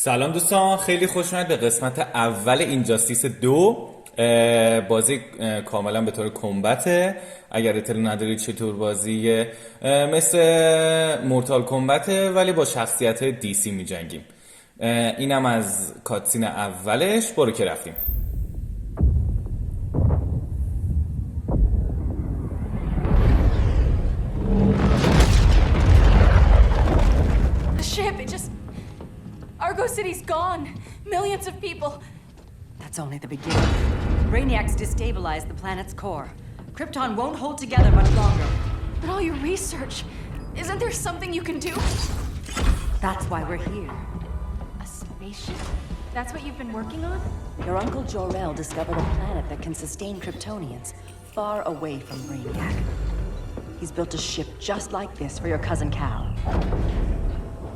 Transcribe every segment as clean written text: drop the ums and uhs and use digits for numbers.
سلام دوستان، خیلی خوش اومد به قسمت اول اینجاستیس 2. بازی کاملا به طور کامبته. اگر اطلاع ندارید چطور بازیه، مثل مورتال کامبته ولی با شخصیت دیسی می جنگیم. اینم از کاتسین اولش. برو که رفتیم. Argo City's gone. Millions of people. That's only the beginning. Brainiacs destabilized the planet's core. Krypton won't hold together much longer. But all your research, isn't there something you can do? That's why we're here. A spaceship? That's what you've been working on? Your uncle Jor-El discovered a planet that can sustain Kryptonians far away from Brainiac. He's built a ship just like this for your cousin Cal.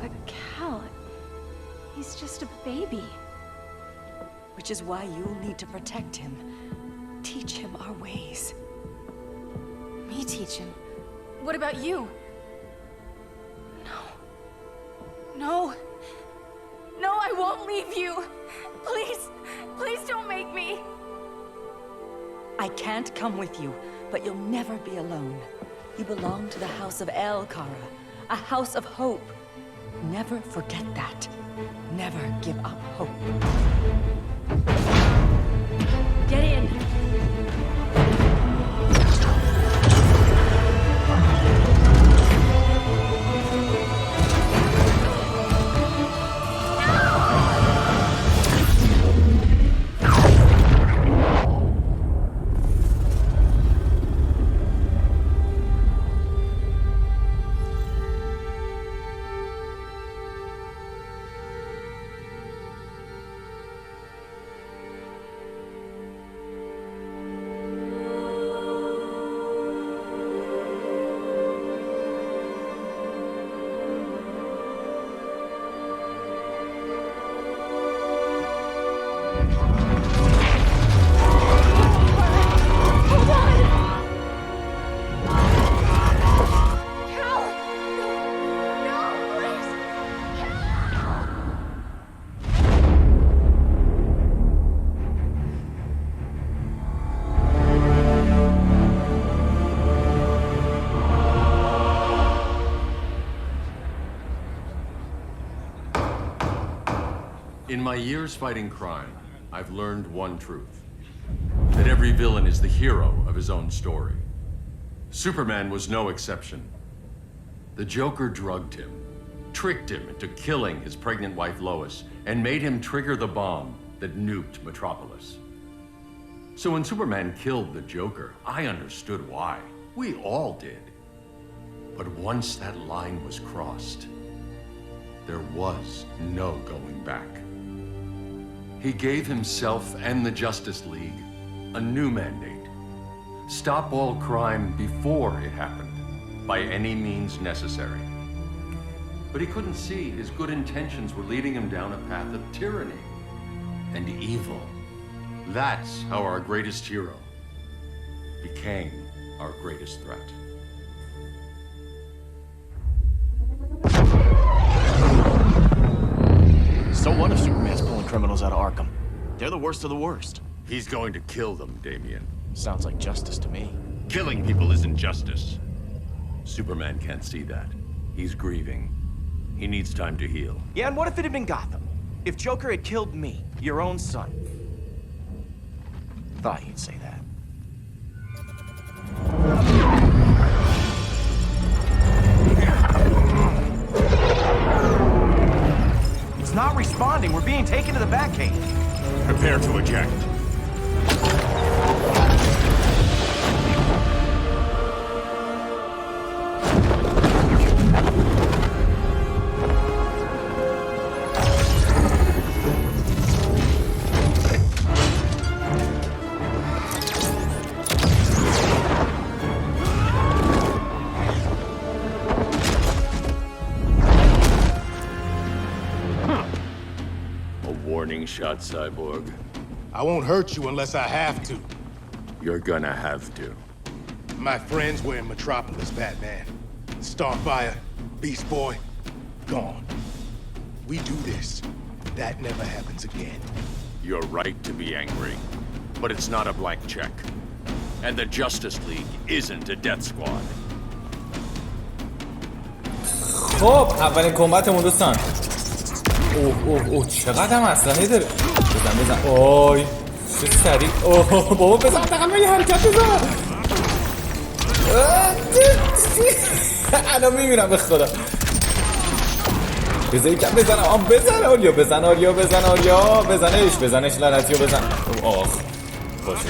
But Cal... he's just a baby. Which is why you'll need to protect him. Teach him our ways. Me teach him? What about you? No. No. No, I won't leave you. Please, please don't make me. I can't come with you, but you'll never be alone. You belong to the House of El Kara, a house of hope. Never forget that. Never give up hope. Get in. In my years fighting crime, I've learned one truth. That every villain is the hero of his own story. Superman was no exception. The Joker drugged him, tricked him into killing his pregnant wife Lois, and made him trigger the bomb that nuked Metropolis. So when Superman killed the Joker, I understood why. We all did. But once that line was crossed, there was no going back. He gave himself and the Justice League a new mandate. Stop all crime before it happened, by any means necessary. But he couldn't see his good intentions were leading him down a path of tyranny and evil. That's how our greatest hero became our greatest threat. So what if Superman's pulling criminals out of Arkham? They're the worst of the worst. He's going to kill them, Damian. Sounds like justice to me. Killing people isn't justice. Superman can't see that. He's grieving. He needs time to heal. Yeah, and what if it had been Gotham? If Joker had killed me, your own son? Thought you'd say that. It's not responding. We're being taken to the Batcave. Prepare to eject. Warning shot, Cyborg. I won't hurt you unless I have to. You're gonna have to. My friends were in Metropolis, Batman. Starfire, Beast Boy, gone. We do this that never happens again. You're right to be angry, but it's not a blank check. And the Justice League isn't a death squad. خب اولین کمبتمون دوستان. اوه چقدر هم اسلحه داره. بزن اوی چه سریع. اوه بابا بزن دقیقا یه حرکت بزن. الان میمیرم به خدا. بذاری کم بزنم. بزن آریا بزنش لعنتیو بزن. آخ باشش.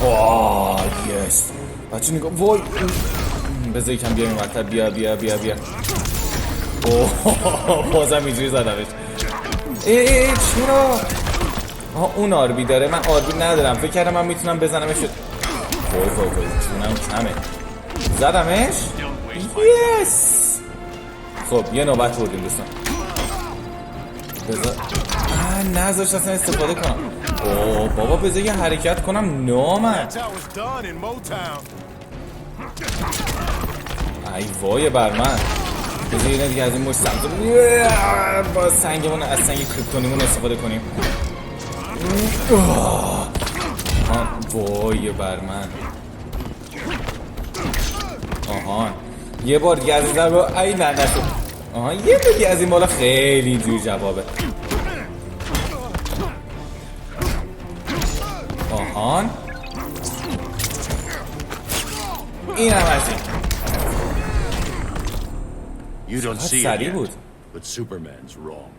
آه یس بچه نگاه وای بذاری کم بیایم مرتب بیا اوه بازم اینجوری زدمش. چرا اون آربی داره من آربی ندارم فکر کردم من میتونم بزنمش. وای چونم کمه زدمش. یس خب یه نوبت بردیم دوستان. بذار نذاشت اصلا استفاده کنم. اوه بابا بذار یه حرکت کنم نامد. ای وای بر من. بذار یه دیگه از این مشت سمت با سنگمون از سنگ کریپتونیمون استفاده کنیم. وای بر من. آهان یه بار دیگه از این ضربه ای لعنتو. آهان یه بار دیگه از این بالا خیلی جور جوابه. آهان این هم از این. You don't see it yet, but Superman's wrong.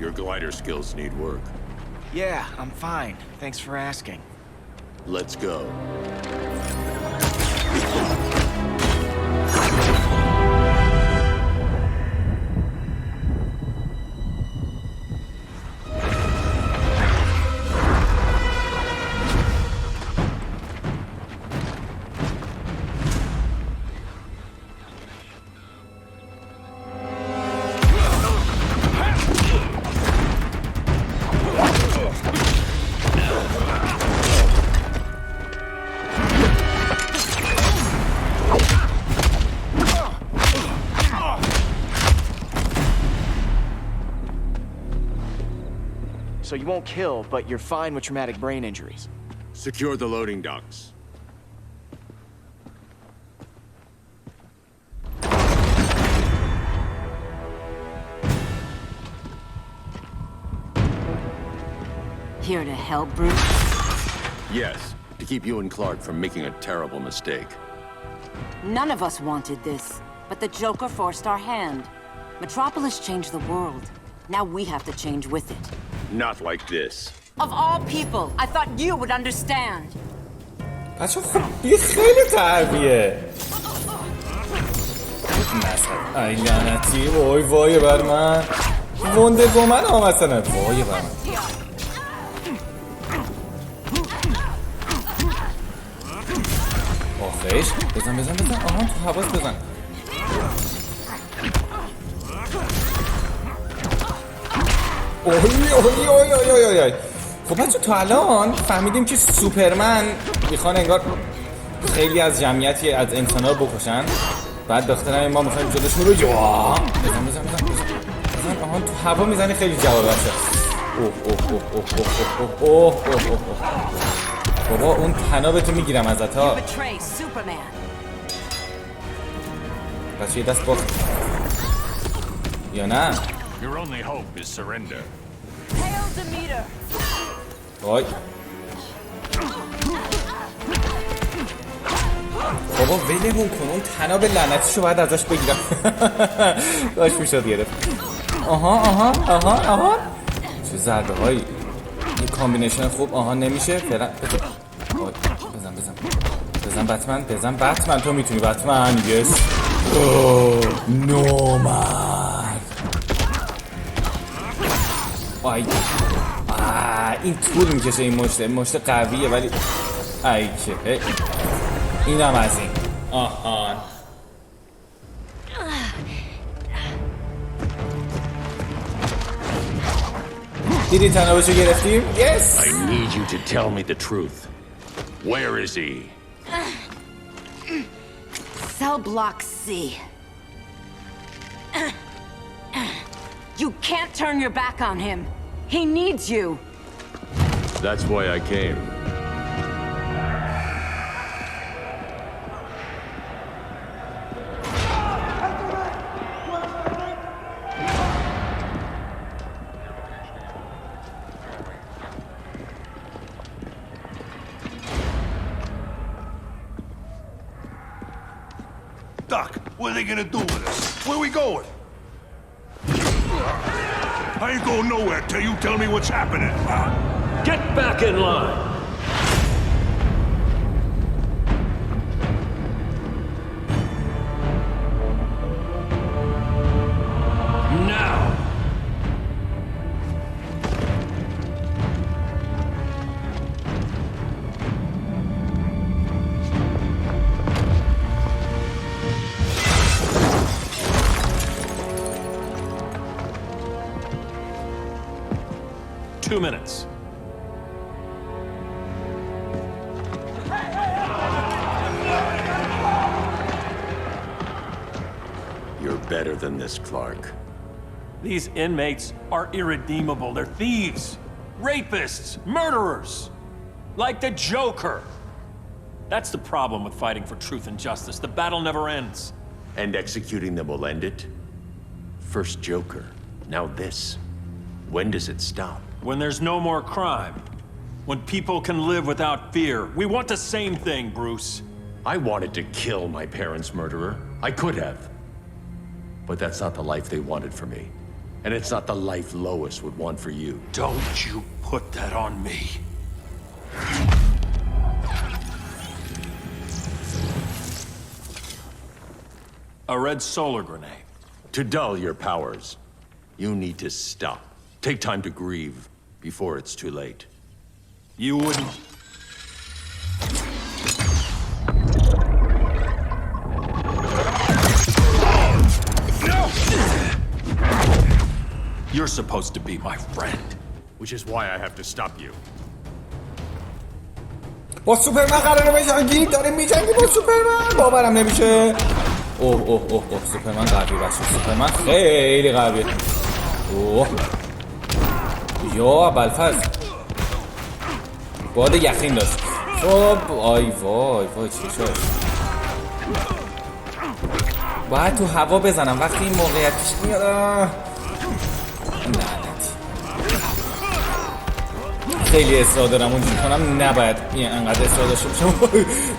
Your glider skills need work. Yeah, I'm fine. Thanks for asking. Let's go. So you won't kill, but you're fine with traumatic brain injuries. Secure the loading docks. Here to help, Bruce? Yes, to keep you and Clark from making a terrible mistake. None of us wanted this, but the Joker forced our hand. Metropolis changed the world. Now we have to change with it. Not like this. Of all people, I thought you would understand. بچه خب یه خیلی تربیه نصب ای لعنتی. وای بر من ونده گومن مثلا. وای بر من آخیش بزن آهان تو حواس بزن. اوی خب بچه تا الان فهمیدیم که سوپرمن میخوان انگار خیلی از جمعیتی از انسان‌ها رو بکشن بعد داختر ما میخوایم جلوشون رو بزن آهان تو هوا میزنی خیلی جواب بچه. اوه بابا اون تنابتو میگیرم ازت ها. بچه یه دست باخت یا نه؟ Your only hope is surrender. Hail Demeter! وای بابا ولمون کن اون تناب لعنتیشو باید ازش بگیرم. داشت میشد گرفت. آها چه ضربه هایی یه کامبینیشن خوب. نمیشه فعلا. بزن بتمن تو میتونی بتمن. یس نومد. آی این طول میکشه این مشت قویه ولی ای که اینم از این. آهان دیدی تنابشو گرفتیم. Yes. I need you to tell me the truth. Where is he? Cell block C. You can't turn your back on him. He needs you. That's why I came. Doc, what are they gonna do with us? Where we going? I ain't going nowhere till you tell me what's happening. Get back in line! Now! Two minutes. You're better than this, Clark. These inmates are irredeemable. They're thieves, rapists, murderers. Like the Joker. That's the problem with fighting for truth and justice. The battle never ends. And executing them will end it? First Joker, now this. When does it stop? When there's no more crime. When people can live without fear. We want the same thing, Bruce. I wanted to kill my parents' murderer. I could have. But that's not the life they wanted for me. And it's not the life Lois would want for you. Don't you put that on me. A red solar grenade. To dull your powers, you need to stop. Take time to grieve before it's too late. You wouldn't... You're supposed to be my friend. Which is why I have to stop you. با سوپرمن قراره بجنگی؟ داریم میجنگی با سوپرمن؟ باورم نمیشه. اوه اوه اوه اوه سوپرمن قوی بچه. سوپرمن خیلی قویه. اوه یا بلفز باد یخین داشت. خب آی وای وای چی شد؟ باید تو هوا بزنم وقتی این موقعیت پیش میاد. لعنتی خیلی اصرار دارم اونجوری کنم نباید این انقدر اصرار داشته باشم.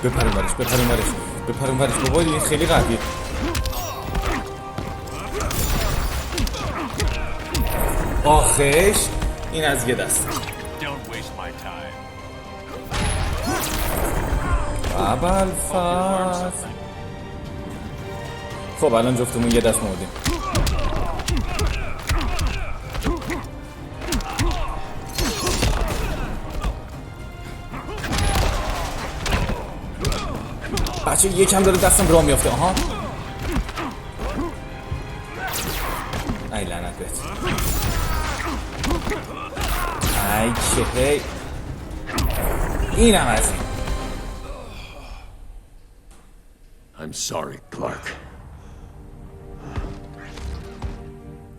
بپریم برش بپریم برش بپریم برش بابا این خیلی قویه. آخش این از یه دست. ابوالفضل خب الان جفتمون یه دست مردیم. بچه یکم داره دستم راه میافته. آها ای لعنت بهت. ای که هی اینم از این. I'm sorry, Clark.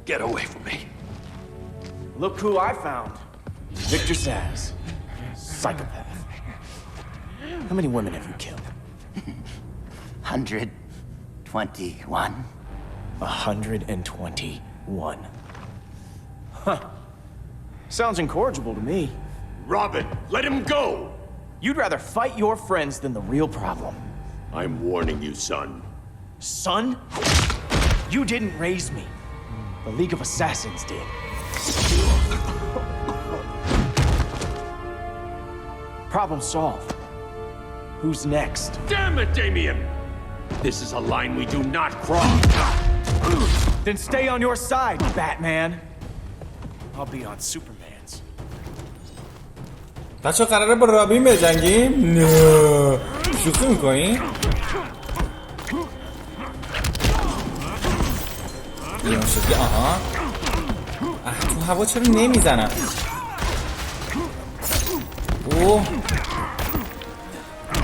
Get away from me. Look who I found. Victor Saz. Psychopath. How many women have you killed? 121. 121. Huh. Sounds incorrigible to me. Robin, let him go! You'd rather fight your friends than the real problem. I'm warning you, son. Son? You didn't raise me. The League of Assassins did. Problem solved. Who's next? Damn it, Damien! This is a line we do not cross. Then stay on your side, Batman. I'll be on Superman's. بچه قراره با رابین بجنگیم؟ نه شوخی میکنی؟ این شکلی آها تو هوا چرا نمیزنم؟ اوه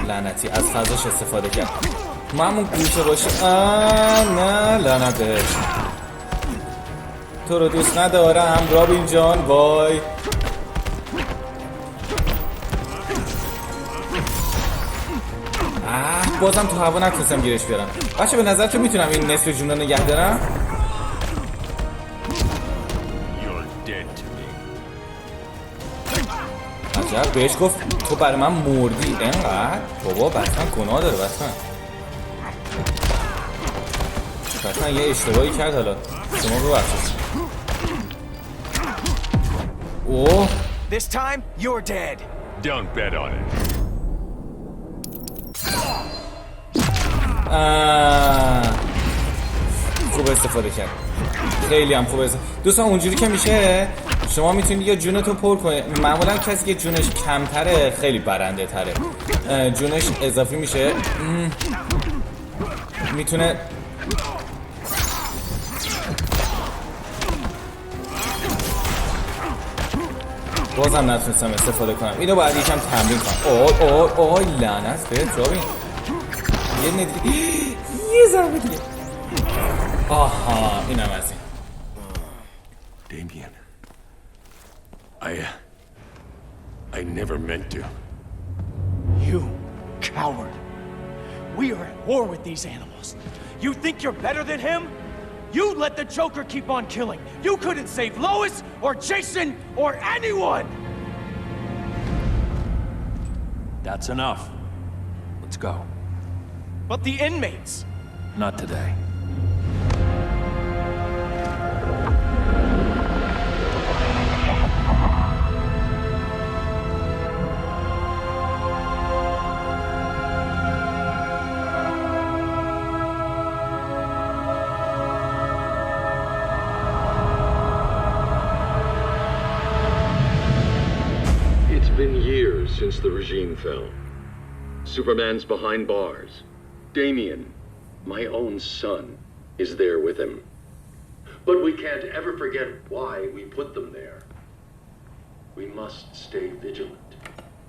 لعنتی از فضاش استفاده کرد. ما همون گوشه باشه. نه لعنتش. تو رو دوست ندارم رابین جان. وای بازم تو هوا نتونستم گیرش بیارم. بچه به نظر تو میتونم این نصف جون رو نگه دارم؟ عجب بهش گفت تو برای من مردی. اینقدر بابا بطمن گناه داره. بطمن یه اشتباهی کرد. حالا شما ببخشید. اوه This time, you're dead. Don't bet on it. خوب استفاده کرد. خیلی هم خوب استفاده. دوستان اونجوری که میشه شما میتونید یا جونتو پر کنید. معمولا کسی که جونش کمتره خیلی برنده تره. جونش اضافی میشه. میتونه بازم نتونستم استفاده کنم. اینو باید یکم تمرین کنم. اوه لعنت بهت رابین. یه ندیگه یه ضربه دیگه. آها اینم از این. Damien, I never meant to. You coward. We are at war with these animals. You think you're better than him? You let the Joker keep on killing. You couldn't save Lois or Jason or anyone! That's enough. Let's go. But the inmates. Not today. It's been years since the regime fell. Superman's behind bars. Damien, my own son, is there with him. But we can't ever forget why we put them there. We must stay vigilant.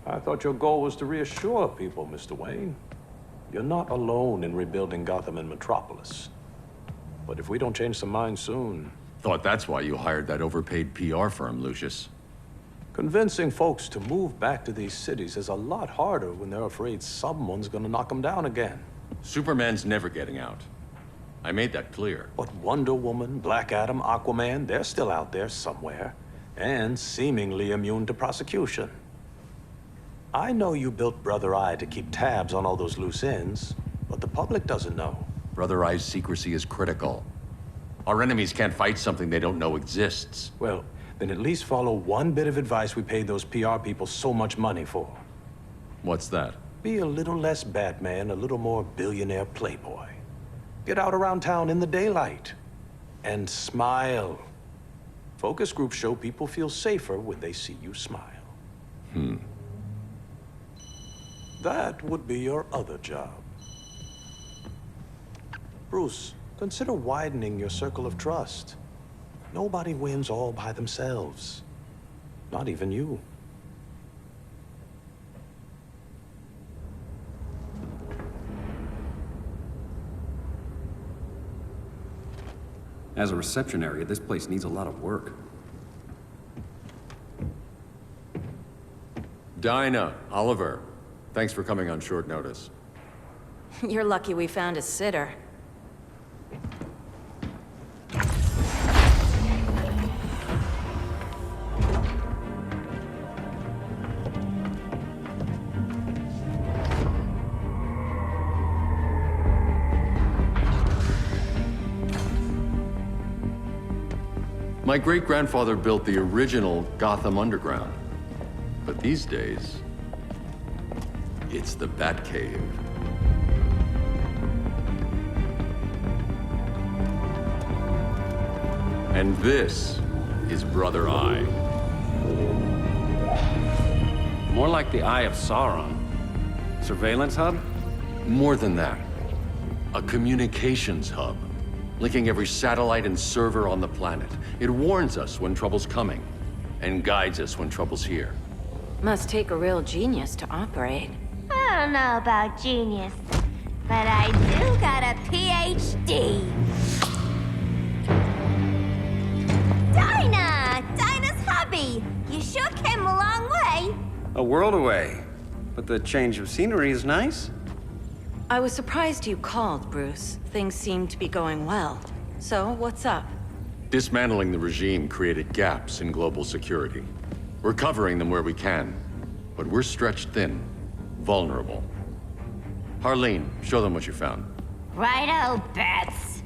I thought your goal was to reassure people, Mr. Wayne. You're not alone in rebuilding Gotham and Metropolis. But if we don't change some minds soon... Thought that's why you hired that overpaid PR firm, Lucius. Convincing folks to move back to these cities is a lot harder when they're afraid someone's gonna knock them down again. Superman's never getting out. I made that clear. But Wonder Woman, Black Adam, Aquaman, they're still out there somewhere, and seemingly immune to prosecution. I know you built Brother Eye to keep tabs on all those loose ends, but the public doesn't know. Brother Eye's secrecy is critical. Our enemies can't fight something they don't know exists. Well, then at least follow one bit of advice we paid those PR people so much money for. What's that? Be a little less Batman, a little more billionaire playboy. Get out around town in the daylight. And smile. Focus groups show people feel safer when they see you smile. That would be your other job. Bruce, consider widening your circle of trust. Nobody wins all by themselves. Not even you. As a reception area, this place needs a lot of work. Dinah, Oliver, thanks for coming on short notice. You're lucky we found a sitter. My great-grandfather built the original Gotham Underground. But these days, it's the Batcave. And this is Brother Eye. More like the Eye of Sauron. Surveillance hub? More than that. A communications hub, linking every satellite and server on the planet. It warns us when trouble's coming, and guides us when trouble's here. Must take a real genius to operate. I don't know about genius, but I do got a PhD. A world away. But the change of scenery is nice. I was surprised you called, Bruce. Things seem to be going well. So, what's up? Dismantling the regime created gaps in global security. We're covering them where we can, but we're stretched thin, vulnerable. Harleen, show them what you found. Righto, Bats.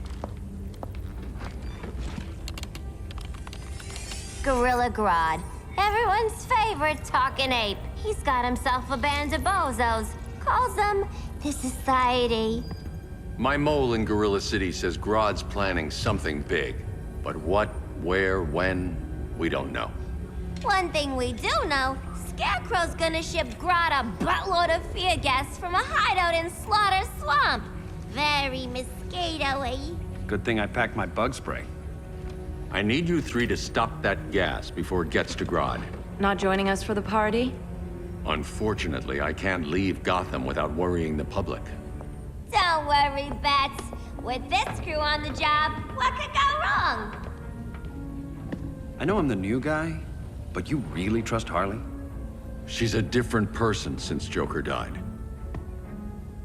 Gorilla Grodd. Everyone's favorite talking ape. He's got himself a band of bozos. Calls them the Society. My mole in Gorilla City says Grodd's planning something big. But what, where, when, we don't know. One thing we do know, Scarecrow's gonna ship Grodd a buttload of fear gas from a hideout in Slaughter Swamp. Very mosquito-y. Good thing I packed my bug spray. I need you three to stop that gas before it gets to Grodd. Not joining us for the party? Unfortunately, I can't leave Gotham without worrying the public. Don't worry, Bats. With this crew on the job, what could go wrong? I know I'm the new guy, but you really trust Harley? She's a different person since Joker died.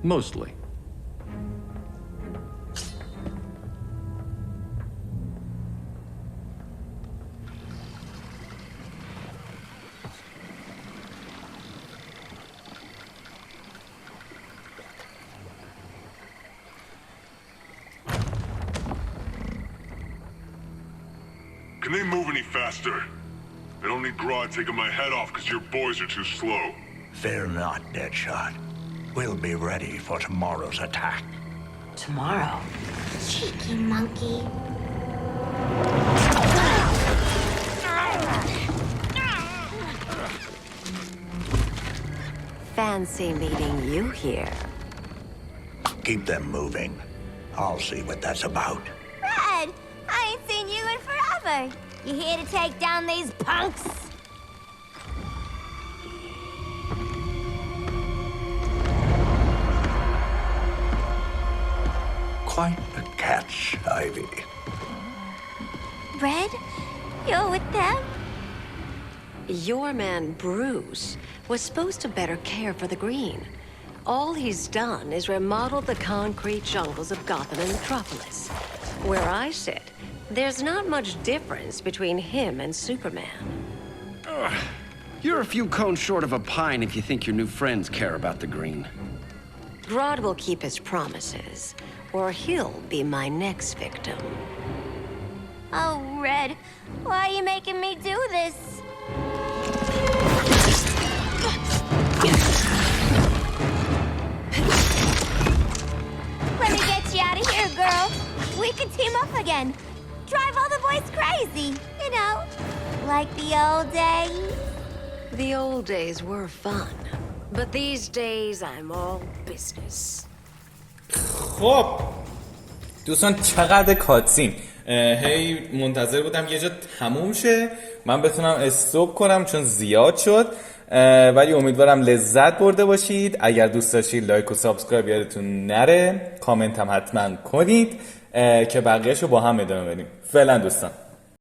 Mostly. Can they move any faster? I don't need Grodd taking my head off because your boys are too slow. Fear not, Deadshot. We'll be ready for tomorrow's attack. Tomorrow? Cheeky monkey. Fancy meeting you here. Keep them moving. I'll see what that's about. Red, I ain't seen you in forever. You here to take down these punks? Quite the catch, Ivy. Red, you're with them? Your man, Bruce, was supposed to better care for the Green. All he's done is remodel the concrete jungles of Gotham and Metropolis. Where I sit, there's not much difference between him and Superman. You're a few cones short of a pine if you think your new friends care about the Green. Grodd will keep his promises, or he'll be my next victim. Oh, Red, why are you making me do this? Let me get you out of here, girl. We can team up again. Drive all the boys crazy, you know, like the old days. The old days were fun, but these days I'm all business. خب دوستان چقدر کاتسین هی منتظر بودم یه جا تموم شه من بتونم استوب کنم چون زیاد شد ولی امیدوارم لذت برده باشید. اگر دوست داشتید لایک و سابسکرایب یادتون نره، کامنت هم حتما کنید که بقیه‌شو با هم ادامه بدیم. فعلا دوستان.